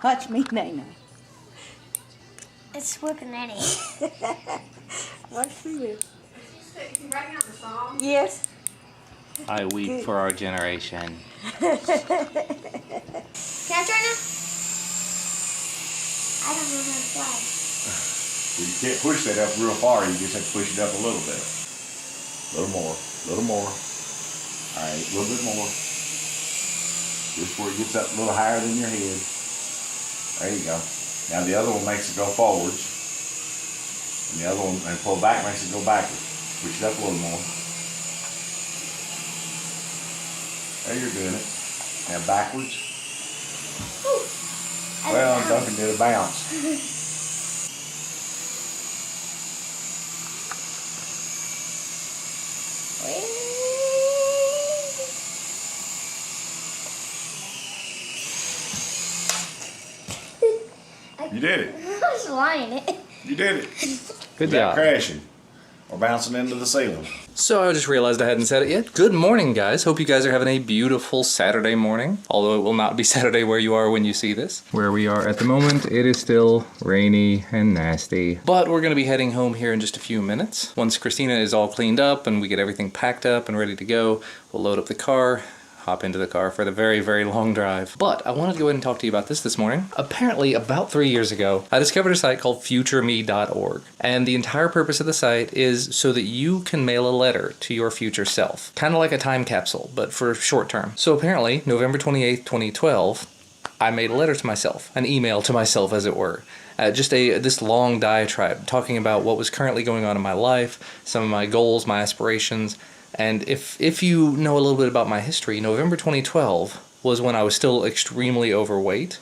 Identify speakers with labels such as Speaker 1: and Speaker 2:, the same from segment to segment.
Speaker 1: Watch me, Nana.
Speaker 2: It's whipping Eddie.
Speaker 1: Watch me with.
Speaker 3: You writing out the song?
Speaker 1: Yes.
Speaker 4: I weep for our generation.
Speaker 2: Can I try now? I don't know how to fly.
Speaker 5: Well, you can't push that up real far. You just have to push it up a little bit. A little more. A little more. All right, a little bit more. Just where it gets up a little higher than your head. There you go. Now the other one makes it go forwards. And the other one, and pull back, makes it go backwards. Push it up a little more. There, you're doing it. Now backwards. Well, Duncan did a bounce. You did it.
Speaker 2: I was flying it.
Speaker 5: You did it.
Speaker 4: Good
Speaker 5: Without
Speaker 4: job.
Speaker 5: crashing or bouncing into the ceiling.
Speaker 4: So I just realized I hadn't said it yet. Good morning, guys. Hope you guys are having a beautiful Saturday morning. Although it will not be Saturday where you are when you see this. Where we are at the moment, it is still rainy and nasty. But we're going to be heading home here in just a few minutes. Once Christina is all cleaned up and we get everything packed up and ready to go, we'll load up the car, hop into the car for the very, very long drive. But I wanted to go ahead and talk to you about this morning. Apparently, about 3 years ago, I discovered a site called futureme.org. And the entire purpose of the site is so that you can mail a letter to your future self. Kind of like a time capsule, but for short term. So apparently, November 28th, 2012, I made a letter to myself, an email to myself as it were. Just this long diatribe talking about what was currently going on in my life, some of my goals, my aspirations. And if you know a little bit about my history, November 2012 was when I was still extremely overweight.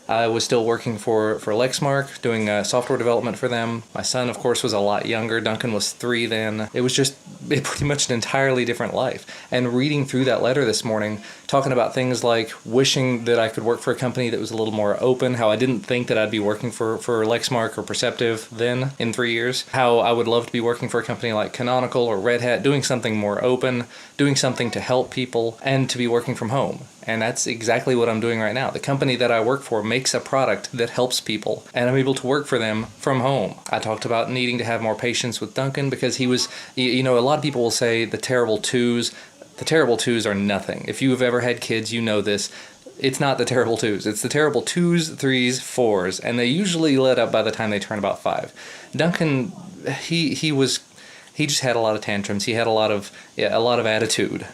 Speaker 4: I was still working for Lexmark, doing software development for them. My son, of course, was a lot younger. Duncan was 3 then. It was just pretty much an entirely different life. And reading through that letter this morning, talking about things like wishing that I could work for a company that was a little more open, how I didn't think that I'd be working for Lexmark or Perceptive then in 3 years, how I would love to be working for a company like Canonical or Red Hat, doing something more open, doing something to help people, and to be working from home. And that's exactly what I'm doing right now. The company that I work for makes a product that helps people, and I'm able to work for them from home. I talked about needing to have more patience with Duncan because he was, you know, a lot of people will say the terrible twos. The terrible twos are nothing. If you have ever had kids, you know this. It's not the terrible twos. It's the terrible 2s, 3s, 4s, and they usually let up by the time they turn about 5. Duncan, he just had a lot of tantrums. He had a lot of attitude.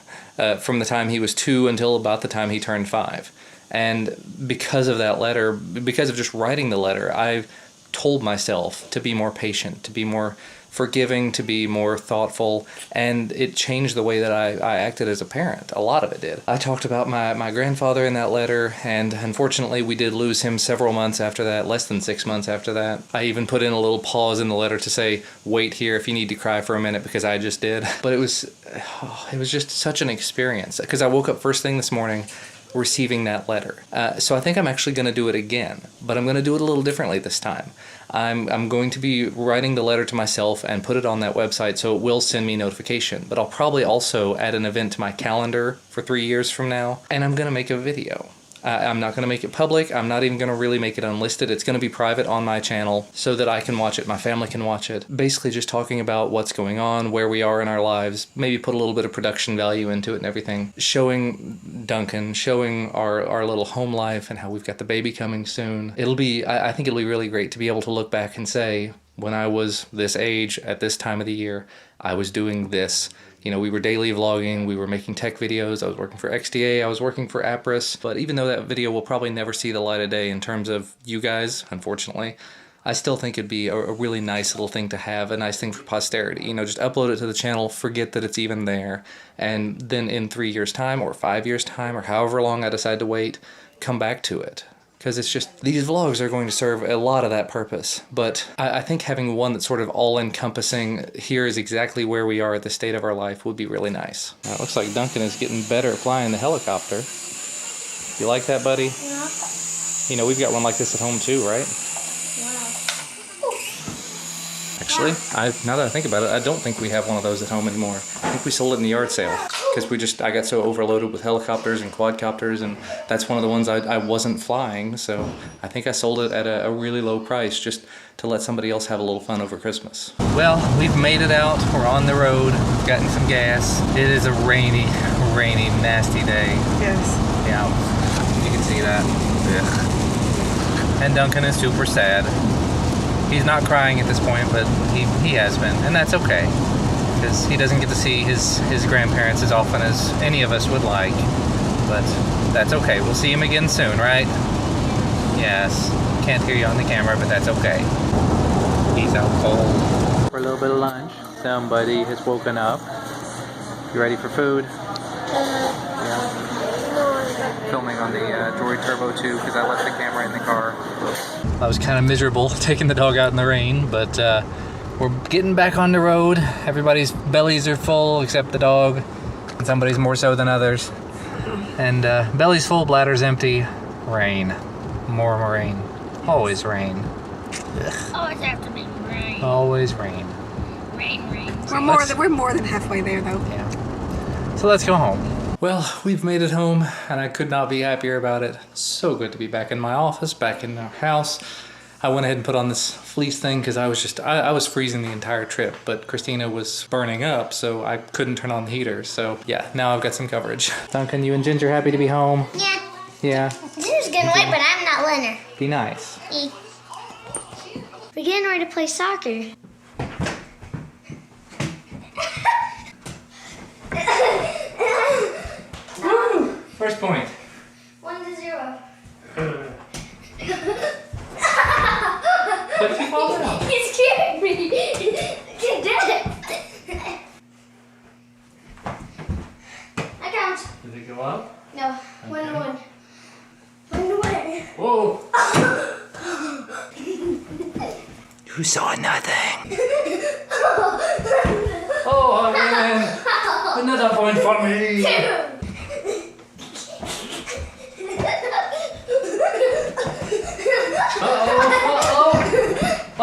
Speaker 4: From the time he was 2 until about the time he turned 5. And because of that letter, because of just writing the letter, I told myself to be more patient, to be more forgiving, to be more thoughtful, and it changed the way that I acted as a parent. A lot of it did. I talked about my grandfather in that letter, and unfortunately we did lose him several months after that, less than 6 months after that. I even put in a little pause in the letter to say, wait here if you need to cry for a minute, because I just did. But it was just such an experience, because I woke up first thing this morning receiving that letter. So I think I'm actually going to do it again, but I'm going to do it a little differently this time. I'm going to be writing the letter to myself and put it on that website so it will send me notification, but I'll probably also add an event to my calendar for 3 years from now, and I'm going to make a video. I'm not going to make it public. I'm not even going to really make it unlisted. It's going to be private on my channel so that I can watch it, my family can watch it. Basically just talking about what's going on, where we are in our lives, maybe put a little bit of production value into it and everything. Showing Duncan, showing our little home life and how we've got the baby coming soon. I think it'll be really great to be able to look back and say, when I was this age at this time of the year, I was doing this. You know, we were daily vlogging, we were making tech videos, I was working for XDA, I was working for Appriss, but even though that video will probably never see the light of day in terms of you guys, unfortunately, I still think it'd be a really nice little thing to have, a nice thing for posterity. You know, just upload it to the channel, forget that it's even there, and then in 3 years' time, or 5 years' time, or however long I decide to wait, come back to it. Because it's just, these vlogs are going to serve a lot of that purpose. But I think having one that's sort of all-encompassing, here is exactly where we are at the state of our life, would be really nice. Now, it looks like Duncan is getting better at flying the helicopter. You like that, buddy?
Speaker 2: Yeah.
Speaker 4: You know, we've got one like this at home too, right?
Speaker 2: Wow.
Speaker 4: Actually, now that I think about it, I don't think we have one of those at home anymore. I think we sold it in the yard sale. because I got so overloaded with helicopters and quadcopters, and that's one of the ones I wasn't flying. So I think I sold it at a really low price just to let somebody else have a little fun over Christmas. Well, we've made it out. We're on the road, gotten some gas. It is a rainy, nasty day.
Speaker 3: Yes.
Speaker 4: Yeah, you can see that. Yeah. And Duncan is super sad. He's not crying at this point, but he has been, and that's okay, because he doesn't get to see his grandparents as often as any of us would like. But that's okay. We'll see him again soon, right? Yes. Can't hear you on the camera, but that's okay. He's out cold. For a little bit of lunch, somebody has woken up. You ready for food? Yeah. Filming on the Droid Turbo 2 because I left the camera in the car. I was kind of miserable taking the dog out in the rain, but we're getting back on the road. Everybody's bellies are full except the dog, and somebody's more so than others. And belly's full, bladder's empty. Rain. More rain. Always rain. Ugh.
Speaker 2: Always have to be rain.
Speaker 4: Always rain.
Speaker 2: Rain.
Speaker 3: We're more than halfway there though.
Speaker 4: Yeah. So let's go home. Well, we've made it home, and I could not be happier about it. So good to be back in my office, back in our house. I went ahead and put on this fleece thing because I was freezing the entire trip, but Christina was burning up, so I couldn't turn on the heater. So yeah, now I've got some coverage. Duncan, you and Ginger happy to be home?
Speaker 2: Yeah.
Speaker 4: Yeah.
Speaker 2: Ginger's getting away, but I'm not letting her.
Speaker 4: Be nice.
Speaker 2: We're getting ready to play soccer.
Speaker 4: First point.
Speaker 2: 1-0.
Speaker 4: What did you fall down?
Speaker 2: He scared me. He did it. I count.
Speaker 4: Did it go up?
Speaker 2: No. 1-1. 1-1.
Speaker 4: Whoa. You saw nothing. Oh, I win. Another point for me.
Speaker 2: 2.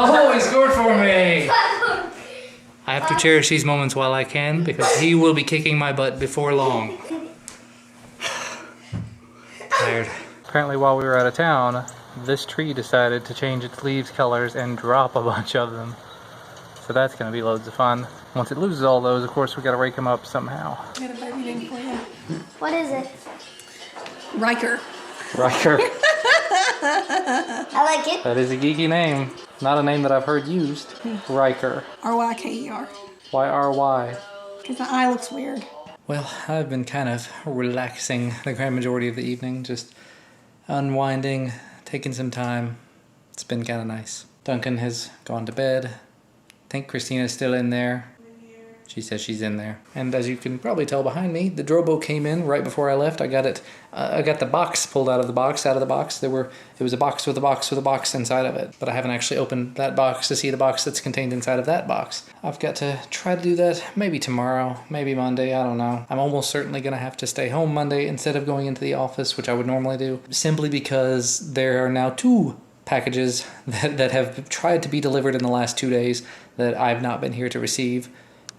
Speaker 4: Oh, he scored for me. I have to cherish these moments while I can because he will be kicking my butt before long. Tired. Apparently while we were out of town, this tree decided to change its leaves colors and drop a bunch of them. So that's going to be loads of fun. Once it loses all those, of course, we got to rake them up somehow.
Speaker 3: I got a baby name for you.
Speaker 2: What is it?
Speaker 3: Riker.
Speaker 4: Riker.
Speaker 2: I like it.
Speaker 4: That is a geeky name. Not a name that I've heard used. Riker.
Speaker 3: R-Y-K-E-R.
Speaker 4: Y-R-Y.
Speaker 3: Because the eye looks weird.
Speaker 4: Well, I've been kind of relaxing the grand majority of the evening, just unwinding, taking some time. It's been kind of nice. Duncan has gone to bed. I think Christina's still in there. She says she's in there. And as you can probably tell behind me, the Drobo came in right before I left. I got it. I got the box pulled out of the box. It was a box with a box with a box inside of it. But I haven't actually opened that box to see the box that's contained inside of that box. I've got to try to do that maybe tomorrow, maybe Monday, I don't know. I'm almost certainly going to have to stay home Monday instead of going into the office, which I would normally do, simply because there are now 2 packages that have tried to be delivered in the last 2 days that I've not been here to receive.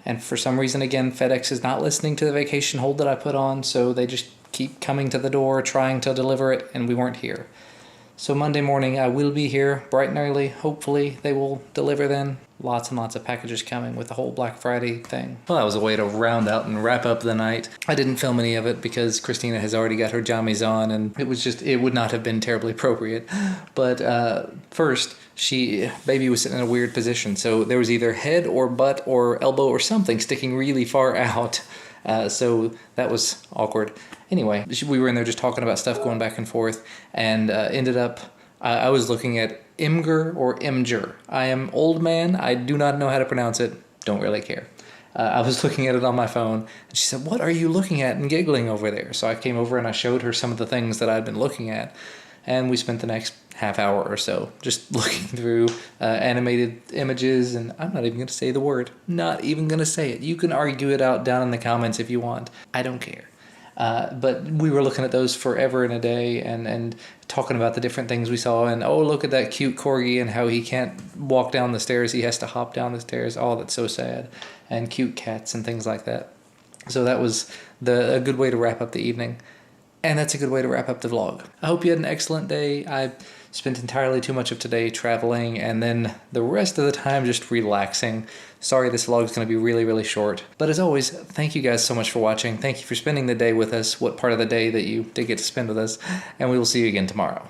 Speaker 4: And for some reason, again, FedEx is not listening to the vacation hold that I put on, so they just keep coming to the door, trying to deliver it, and we weren't here. So Monday morning, I will be here bright and early. Hopefully, they will deliver then. Lots and lots of packages coming with the whole Black Friday thing. Well, that was a way to round out and wrap up the night. I didn't film any of it because Christina has already got her jammies on, and it would not have been terribly appropriate. But first, baby was sitting in a weird position, so there was either head or butt or elbow or something sticking really far out. So that was awkward. Anyway, we were in there just talking about stuff going back and forth, and ended up, I was looking at Imgur or Imgur. I am old man, I do not know how to pronounce it, don't really care. I was looking at it on my phone, and she said, "What are you looking at?" and giggling over there. So I came over and I showed her some of the things that I'd been looking at, and we spent the next half hour or so just looking through animated images, and I'm not even going to say the word. Not even going to say it. You can argue it out down in the comments if you want. I don't care. But we were looking at those forever and a day and talking about the different things we saw, and oh, look at that cute corgi and how he can't walk down the stairs, he has to hop down the stairs. Oh, that's so sad. And cute cats and things like that. So that was a good way to wrap up the evening. And that's a good way to wrap up the vlog. I hope you had an excellent day. I spent entirely too much of today traveling and then the rest of the time just relaxing. Sorry this vlog is going to be really, really short. But as always, thank you guys so much for watching. Thank you for spending the day with us, what part of the day that you did get to spend with us. And we will see you again tomorrow.